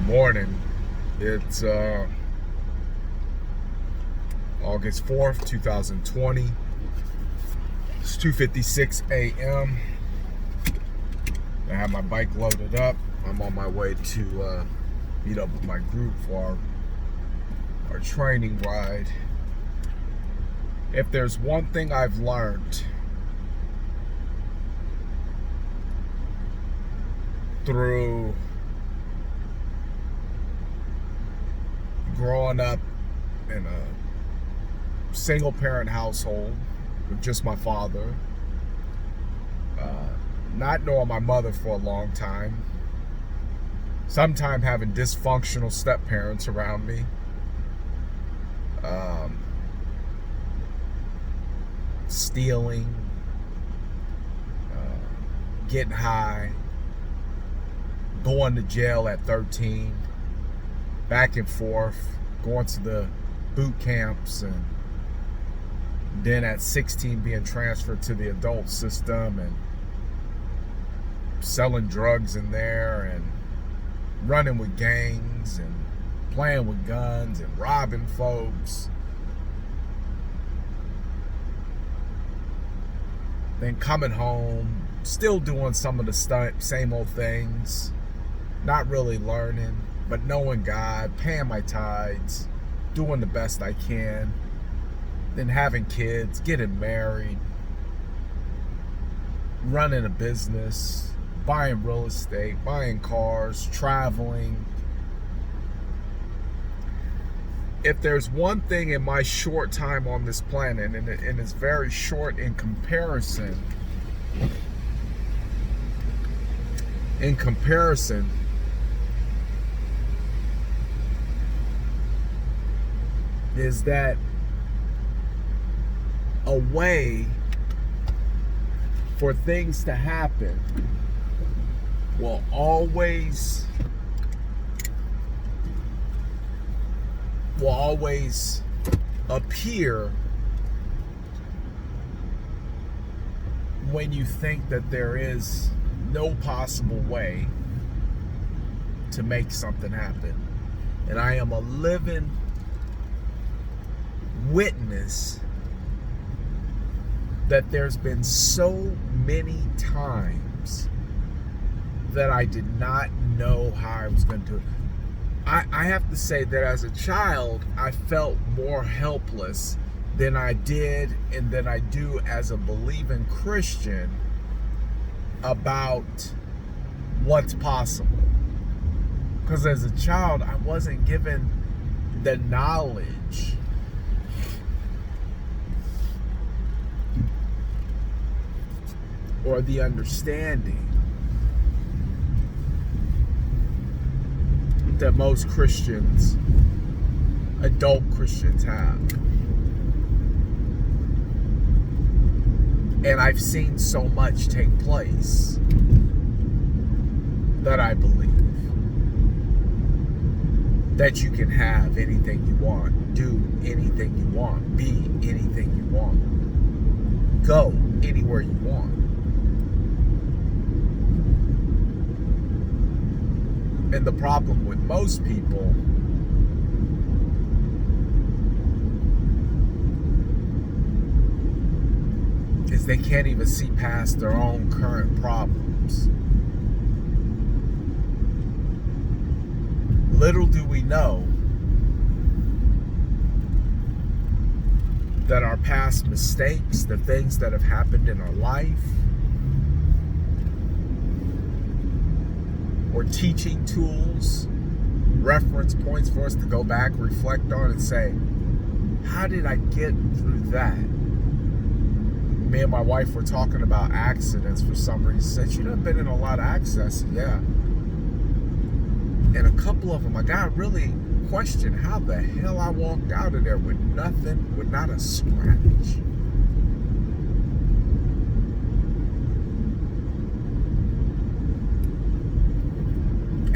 Good morning. It's August 4th, 2020. It's 2:56 a.m. I have my bike loaded up. I'm on my way to meet up with my group for our training ride. If there's one thing I've learned through growing up in a single parent household with just my father, not knowing my mother for a long time, sometimes having dysfunctional step parents around me, stealing, getting high, going to jail at 13, back and forth, going to the boot camps, and then at 16 being transferred to the adult system and selling drugs in there and running with gangs and playing with guns and robbing folks. Then coming home, still doing some of the same old things, not really learning, but knowing God, paying my tithes, doing the best I can, then having kids, getting married, running a business, buying real estate, buying cars, traveling. If there's one thing in my short time on this planet, and it's very short in comparison, is that a way for things to happen will always appear when you think that there is no possible way to make something happen. And I am a living witness that there's been so many times that I did not know how I was going to do it. I have to say that as a child, I felt more helpless than I did and than I do as a believing Christian about what's possible. Because as a child, I wasn't given the knowledge or the understanding that most Christians, adult Christians, have. And I've seen so much take place that I believe that you can have anything you want, do anything you want, be anything you want, go anywhere you want. And the problem with most people is they can't even see past their own current problems. Little do we know that our past mistakes, the things that have happened in our life, or teaching tools, reference points for us to go back, reflect on, and say, how did I get through that? Me and my wife were talking about accidents for some reason. Said, you done been in a lot of accidents. Yeah. And a couple of them, I got really questioned how the hell I walked out of there with nothing, with not a scratch.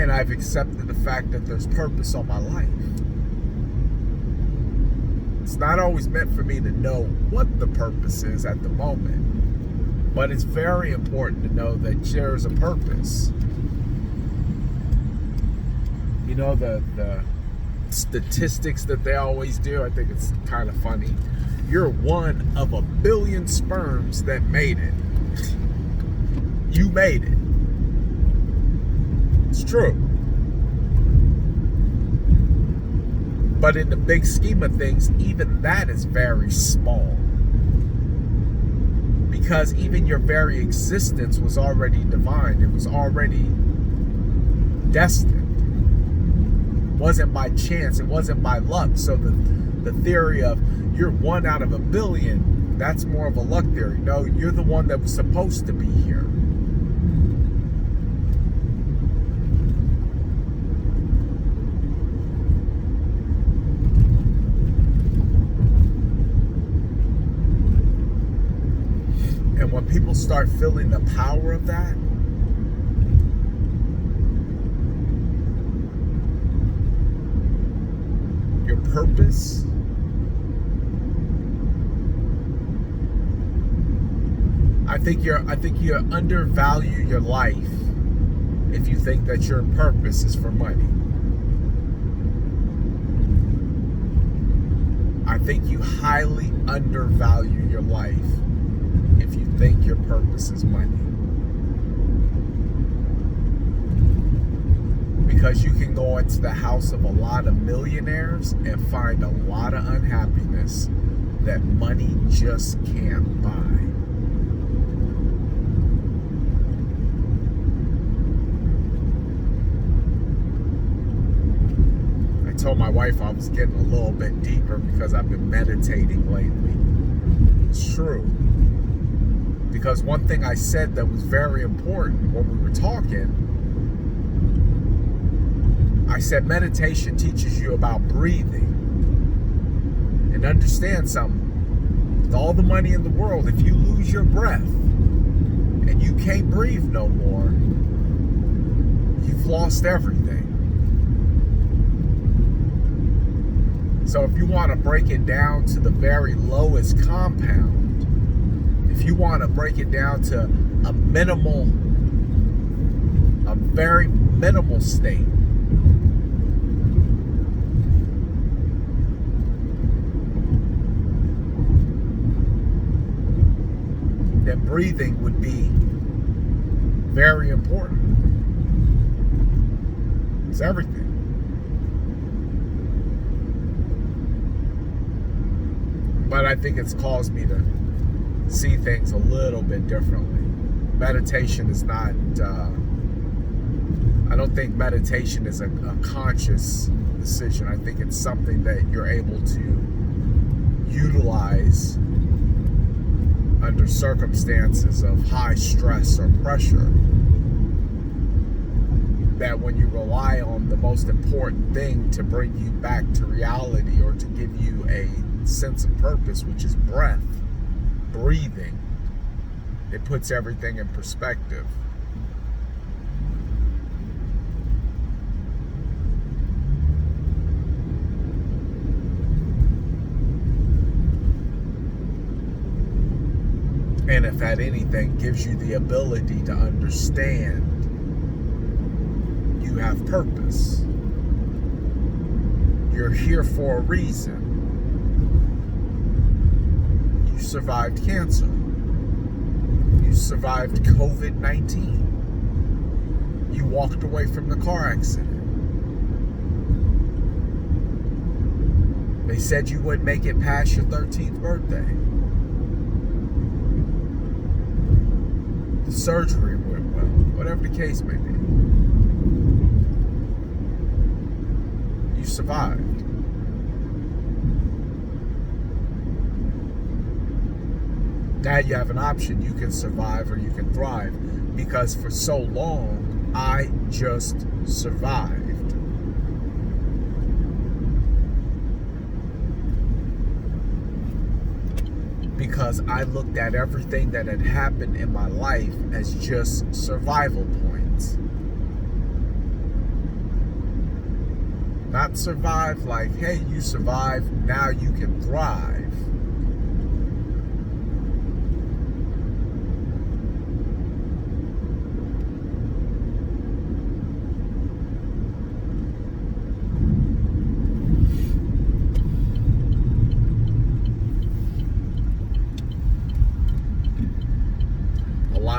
And I've accepted the fact that there's purpose on my life. It's not always meant for me to know what the purpose is at the moment, but it's very important to know that there's a purpose. the statistics that they always do? I think it's kind of funny. You're one of a billion sperms that made it. You made it. It's true. But in the big scheme of things, even that is very small. Because even your very existence was already divine. It was already destined. It wasn't by chance. It wasn't by luck. So the theory of you're one out of a billion, that's more of a luck theory. No, you're the one that was supposed to be here. And when people start feeling the power of that, your purpose, I think you undervalue your life if you think that your purpose is for money. I think you highly undervalue your life if you think your purpose is money. Because you can go into the house of a lot of millionaires and find a lot of unhappiness that money just can't buy. I told my wife I was getting a little bit deeper because I've been meditating lately. It's true. Because one thing I said that was very important when we were talking, I said meditation teaches you about breathing. And understand something. With all the money in the world, if you lose your breath and you can't breathe no more, you've lost everything. So if you want to break it down to the very lowest compound, if you want to break it down to a very minimal state, then breathing would be very important. It's everything. But I think it's caused me to see things a little bit differently. Meditation is not, I don't think meditation is a conscious decision. I think it's something that you're able to utilize under circumstances of high stress or pressure. That when you rely on the most important thing to bring you back to reality or to give you a sense of purpose, which is breath, breathing, it puts everything in perspective. And if that anything gives you the ability to understand you have purpose. You're here for a reason. You survived cancer. You survived COVID-19. You walked away from the car accident. They said you wouldn't make it past your 13th birthday. The surgery went well, whatever the case may be. You survived. Now you have an option. You can survive or you can thrive. Because for so long, I just survived. Because I looked at everything that had happened in my life as just survival points. Not survive like, hey, you survived, now you can thrive.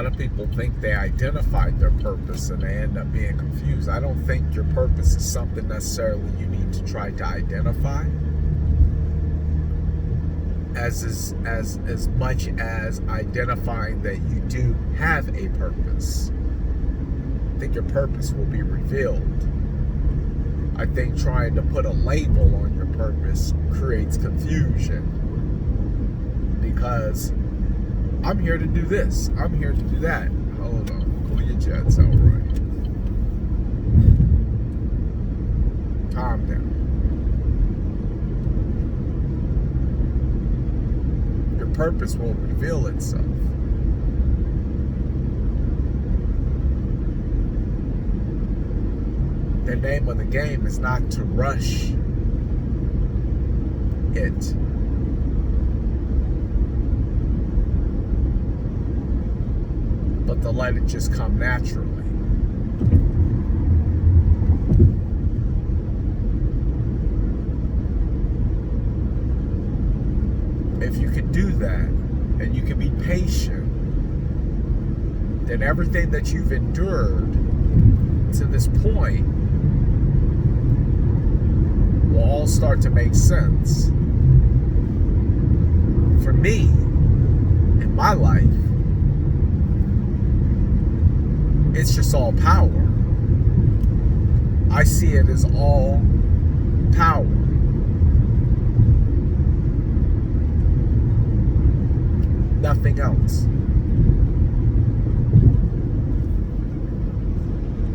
lot of people think they identified their purpose and they end up being confused. I don't think your purpose is something necessarily you need to try to identify as much as identifying that you do have a purpose. I think your purpose will be revealed. I think trying to put a label on your purpose creates confusion, because I'm here to do this, I'm here to do that. Hold on, cool your jets, all right. Calm down. Your purpose will reveal itself. The name of the game is not to rush it. But to let it just come naturally. If you can do that, and you can be patient, then everything that you've endured to this point will all start to make sense. For me, in my life, it's just all power. I see it as all power. Nothing else.